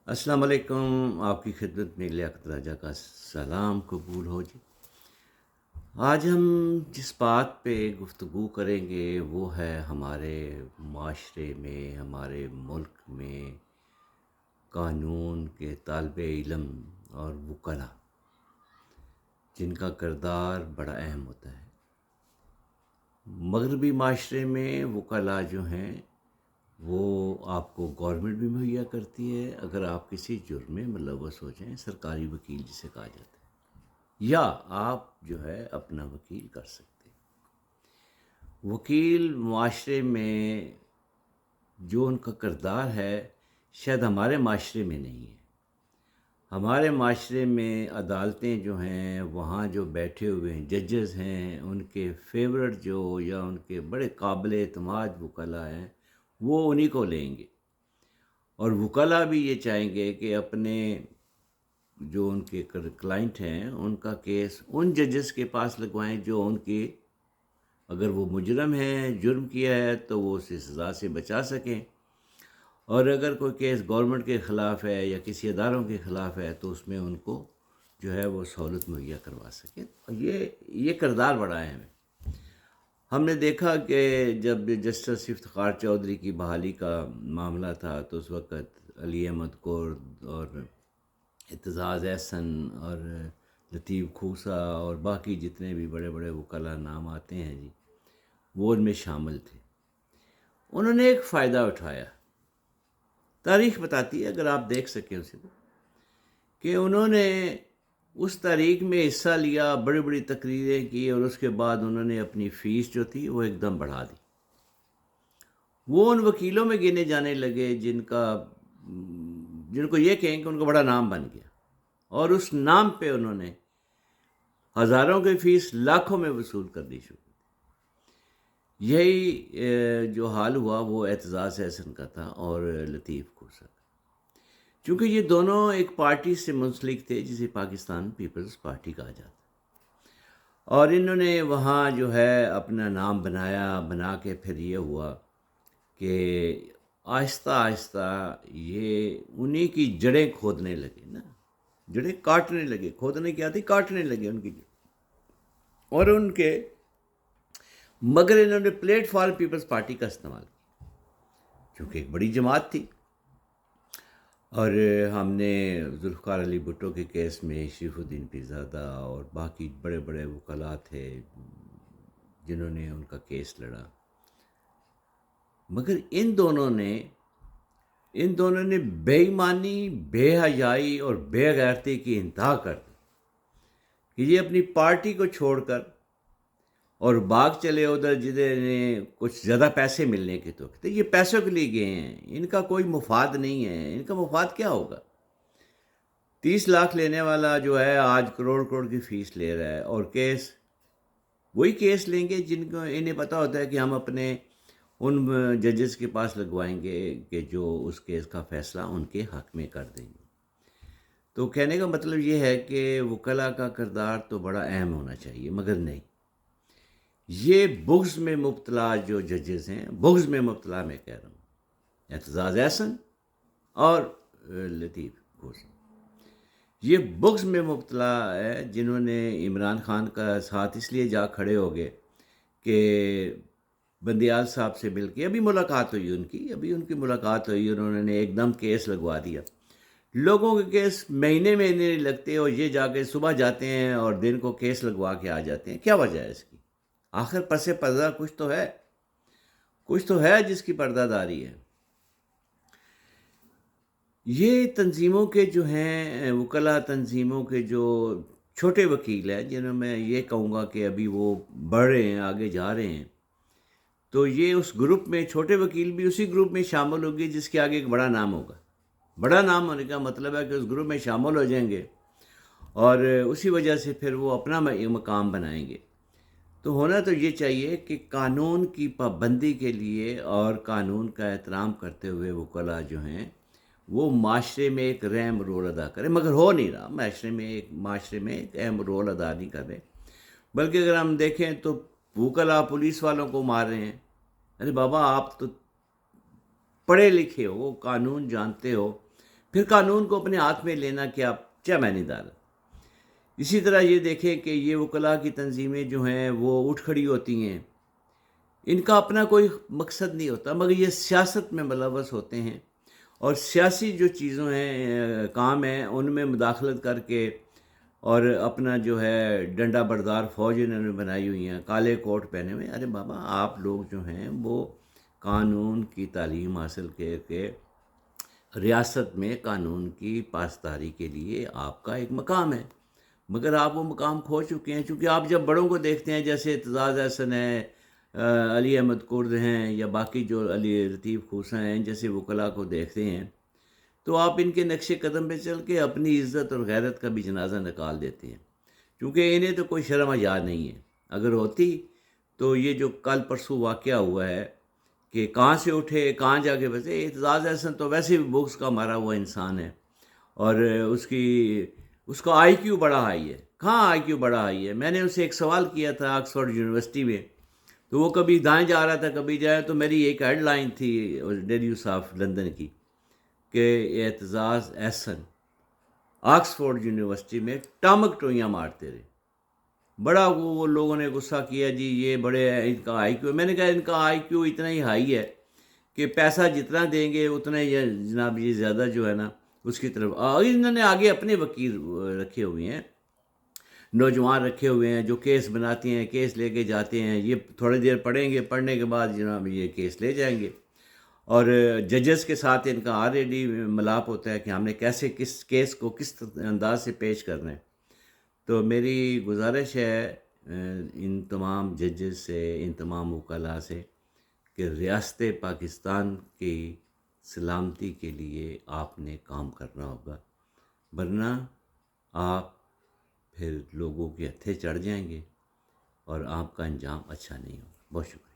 السلام علیکم، آپ کی خدمت میں لیاقت راجہ کا سلام قبول ہو جی۔ آج ہم جس بات پہ گفتگو کریں گے وہ ہے ہمارے معاشرے میں، ہمارے ملک میں قانون کے طالب علم اور وکلاء، جن کا کردار بڑا اہم ہوتا ہے۔ مغربی معاشرے میں وکلاء جو ہیں وہ آپ کو گورنمنٹ بھی مہیا کرتی ہے اگر آپ کسی جرم میں ملوث ہو جائیں، سرکاری وکیل جسے کہا جاتا ہے، یا آپ جو ہے اپنا وکیل کر سکتے ہیں۔ وکیل معاشرے میں جو ان کا کردار ہے شاید ہمارے معاشرے میں نہیں ہے۔ ہمارے معاشرے میں عدالتیں جو ہیں وہاں جو بیٹھے ہوئے ہیں ججز ہیں، ان کے فیورٹ جو یا ان کے بڑے قابل اعتماد وکلاء ہیں وہ انہی کو لیں گے، اور وکلاء بھی یہ چاہیں گے کہ اپنے جو ان کے کلائنٹ ہیں ان کا کیس ان ججز کے پاس لگوائیں جو ان کی، اگر وہ مجرم ہیں، جرم کیا ہے تو وہ اسے سزا سے بچا سکیں، اور اگر کوئی کیس گورنمنٹ کے خلاف ہے یا کسی اداروں کے خلاف ہے تو اس میں ان کو جو ہے وہ سہولت مہیا کروا سکیں۔ اور یہ کردار بڑا اہم ہے۔ ہم نے دیکھا کہ جب جسٹس افتخار چودھری کی بحالی کا معاملہ تھا تو اس وقت علی احمد کرد اور اعتزاز احسن اور لطیف کھوسا اور باقی جتنے بھی بڑے بڑے وکلاء نام آتے ہیں جی، وہ ان میں شامل تھے۔ انہوں نے ایک فائدہ اٹھایا، تاریخ بتاتی ہے اگر آپ دیکھ سکیں اسے، کہ انہوں نے اس تاریخ میں حصہ لیا، بڑی بڑی تقریریں کی، اور اس کے بعد انہوں نے اپنی فیس جو تھی وہ ایک دم بڑھا دی۔ وہ ان وکیلوں میں گنے جانے لگے جن کو یہ کہیں کہ ان کا بڑا نام بن گیا، اور اس نام پہ انہوں نے ہزاروں کی فیس لاکھوں میں وصول کرنی شروع کی۔ یہی جو حال ہوا وہ اعتزاز احسن کا تھا اور لطیف کھوسا کا، چونکہ یہ دونوں ایک پارٹی سے منسلک تھے جسے پاکستان پیپلز پارٹی کہا جاتا، اور انہوں نے وہاں جو ہے اپنا نام بنا کے پھر یہ ہوا کہ آہستہ آہستہ یہ انہی کی جڑیں کھودنے لگے نا، جڑیں کاٹنے لگے، کھودنے کیا تھی، کاٹنے لگے ان کی جڑیں، اور ان کے مگر انہوں نے پلیٹ فارم پیپلز پارٹی کا استعمال کیا کیونکہ ایک بڑی جماعت تھی۔ اور ہم نے ذوالفقار علی بھٹو کے کیس میں شریف الدین پیرزادہ اور باقی بڑے بڑے وکلاء تھے جنہوں نے ان کا کیس لڑا، مگر ان دونوں نے بے ایمانی، بے حیائی اور بے غیرتی کی انتہا کر دی کہ یہ اپنی پارٹی کو چھوڑ کر اور بھاگ چلے ادھر جدھر انہیں کچھ زیادہ پیسے ملنے کے تو یہ پیسوں کے لیے گئے ہیں، ان کا کوئی مفاد نہیں ہے۔ ان کا مفاد کیا ہوگا؟ 30 لاکھ لینے والا جو ہے آج کروڑ کی فیس لے رہا ہے، اور کیس وہی کیس لیں گے جن کو انہیں پتہ ہوتا ہے کہ ہم اپنے ان ججز کے پاس لگوائیں گے کہ جو اس کیس کا فیصلہ ان کے حق میں کر دیں گے۔ تو کہنے کا مطلب یہ ہے کہ وکلاء کا کردار تو بڑا اہم ہونا چاہیے، مگر نہیں، یہ بغض میں مبتلا جو ججز ہیں، بغض میں مبتلا میں کہہ رہا ہوں، اعتزاز احسن اور لطیف کھوسا، یہ بغض میں مبتلا ہے، جنہوں نے عمران خان کا ساتھ اس لیے جا کھڑے ہو گئے کہ بندیال صاحب سے مل کے ابھی ملاقات ہوئی ان کی ملاقات ہوئی، انہوں نے ایک دم کیس لگوا دیا۔ لوگوں کے کیس مہینے نہیں لگتے، اور یہ جا کے صبح جاتے ہیں اور دن کو کیس لگوا کے آ جاتے ہیں۔ کیا وجہ ہے اس کی؟ آخر پس پردہ کچھ تو ہے جس کی پردہ داری ہے۔ یہ تنظیموں کے جو ہیں وکلاء تنظیموں کے جو چھوٹے وکیل ہیں، جنہوں میں یہ کہوں گا کہ ابھی وہ بڑھ رہے ہیں، آگے جا رہے ہیں، تو یہ اس گروپ میں چھوٹے وکیل بھی اسی گروپ میں شامل ہوں گے جس کے آگے ایک بڑا نام ہوگا۔ بڑا نام ہونے کا مطلب ہے کہ اس گروپ میں شامل ہو جائیں گے، اور اسی وجہ سے پھر وہ اپنا مقام بنائیں گے۔ تو ہونا تو یہ چاہیے کہ قانون کی پابندی کے لیے اور قانون کا احترام کرتے ہوئے وکلاء جو ہیں وہ معاشرے میں ایک اہم رول ادا کریں، مگر ہو نہیں رہا۔ معاشرے میں ایک اہم رول ادا نہیں کر رہے، بلکہ اگر ہم دیکھیں تو وکلاء پولیس والوں کو مار رہے ہیں۔ ارے بابا، آپ تو پڑھے لکھے ہو، قانون جانتے ہو، پھر قانون کو اپنے ہاتھ میں لینا کیا معنی دار ہے۔ اسی طرح یہ دیکھیں کہ یہ وکلاء کی تنظیمیں جو ہیں وہ اٹھ کھڑی ہوتی ہیں، ان کا اپنا کوئی مقصد نہیں ہوتا، مگر یہ سیاست میں ملوث ہوتے ہیں، اور سیاسی جو چیزوں ہیں کام ہیں ان میں مداخلت کر کے، اور اپنا جو ہے ڈنڈا بردار فوج انہوں نے بنائی ہوئی ہیں، کالے کوٹ پہنے ہوئے۔ ارے بابا، آپ لوگ جو ہیں وہ قانون کی تعلیم حاصل کر کے ریاست میں قانون کی پاسداری کے لیے آپ کا ایک مقام ہے، مگر آپ وہ مقام کھو چکے ہیں۔ چونکہ آپ جب بڑوں کو دیکھتے ہیں، جیسے اعتزاز احسن ہے، علی احمد کرد ہیں، یا باقی جو علی لطیف کھوسا ہیں، جیسے وکلاء کو دیکھتے ہیں، تو آپ ان کے نقش قدم پہ چل کے اپنی عزت اور غیرت کا بھی جنازہ نکال دیتے ہیں، کیونکہ انہیں تو کوئی شرم حیا نہیں ہے۔ اگر ہوتی تو یہ جو کل پرسوں واقعہ ہوا ہے کہ کہاں سے اٹھے کہاں جا کے بسے، اعتزاز احسن تو ویسے بھی بغض کا مارا ہوا انسان ہے، اور اس کا آئی کیو بڑا ہائی ہے۔ کہاں آئی کیو بڑا ہائی ہے؟ میں نے اسے ایک سوال کیا تھا آکسفورڈ یونیورسٹی میں، تو وہ کبھی دائیں جا رہا تھا کبھی جائے، تو میری ایک ہیڈ لائن تھی ڈیلی آف لندن کی کہ اعتزاز احسن آکسفورڈ یونیورسٹی میں ٹامک ٹوئیاں مارتے رہے۔ بڑا وہ لوگوں نے غصہ کیا، جی یہ بڑے ان کا آئی کیو۔ میں نے کہا ان کا آئی کیو اتنا ہی ہائی ہے کہ پیسہ جتنا دیں گے اتنا ہی جناب یہ زیادہ جو ہے نا اس کی طرف۔ انہوں نے آگے اپنے وکیل رکھے ہوئے ہیں، نوجوان رکھے ہوئے ہیں جو کیس بناتے ہیں، کیس لے کے جاتے ہیں، یہ تھوڑی دیر پڑھیں گے، پڑھنے کے بعد جناب یہ کیس لے جائیں گے، اور ججز کے ساتھ ان کا آلریڈی ملاپ ہوتا ہے کہ ہم نے کیسے کس کیس کو کس انداز سے پیش کرنا ہے۔ تو میری گزارش ہے ان تمام ججز سے، ان تمام وکلاء سے، کہ ریاست پاکستان کی سلامتی کے لیے آپ نے کام کرنا ہوگا، ورنہ آپ پھر لوگوں کے ہتھے چڑھ جائیں گے اور آپ کا انجام اچھا نہیں ہوگا۔ بہت شکریہ۔